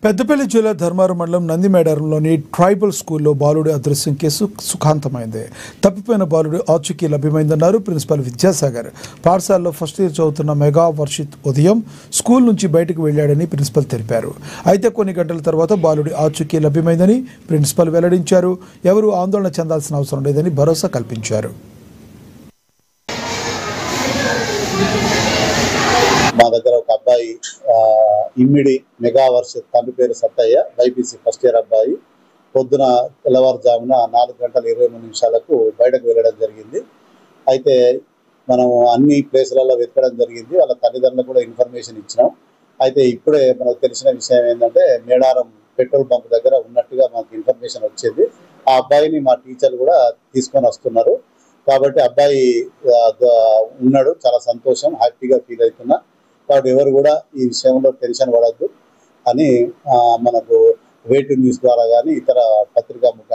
పెద్దపల్లి జిల్లా ధర్మారం మండలం నందిమేడారంలోని ట్రైబల్ స్కూల్లో బాలుడి అదృశ్యం కేసు సుఖాంతమైంది. తప్పిపోయిన బాలుడి ఆచూకీ లభ్యమైందన్నారు ప్రిన్సిపల్ విద్యాసాగర్. పాఠశాలలో ఫస్ట్ ఇయర్ చదువుతున్న మెగా వర్షిత్ ఉదయం స్కూల్ నుంచి బయటకు వెళ్లాడని ప్రిన్సిపల్ తెలిపారు. అయితే కొన్ని గంటల తర్వాత బాలుడి ఆచూకీ లభ్యమైందని ప్రిన్సిపల్ వెల్లడించారు. ఎవరూ ఆందోళన చెందాల్సిన అవసరం లేదని భరోసా కల్పించారు. మా దగ్గర ఒక అబ్బాయి ఇమ్మిడి మెగా వర్షిత్ తండ్రి పేరు సత్తయ్య బైపీసీ ఫస్ట్ ఇయర్ అబ్బాయి పొద్దున తెల్లవారుజామున 4:23 బయటకు వెళ్ళడం జరిగింది. అయితే మనం అన్ని ప్లేసులలో వెతకడం జరిగింది. వాళ్ళ తల్లిదండ్రులకు కూడా ఇన్ఫర్మేషన్ ఇచ్చినాం. అయితే ఇప్పుడే మనకు తెలిసిన విషయం ఏంటంటే మేడారం పెట్రోల్ బంక్ దగ్గర ఉన్నట్టుగా మాకు ఇన్ఫర్మేషన్ వచ్చింది. ఆ అబ్బాయిని మా టీచర్లు కూడా తీసుకొని వస్తున్నారు. కాబట్టి అబ్బాయి ఉన్నాడు, చాలా సంతోషం, హ్యాపీగా ఫీల్ అవుతున్నా. కాబట్టి ఎవరు కూడా ఈ విషయంలో టెన్షన్ పడద్దు అని మనకు వేటు న్యూస్ ద్వారా కానీ ఇతర పత్రికా ముఖంగా